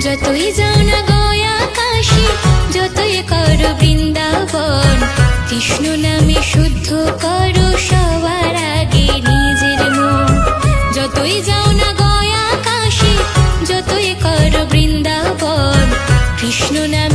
যতই যাও না গয়া কাশী, যতই করো বৃন্দাবন, কৃষ্ণ নামে শুদ্ধ করো সবার আগে নিজের মন। যতই যাও না গয়া কাশী, যতই করো বৃন্দাবন, কৃষ্ণ নামে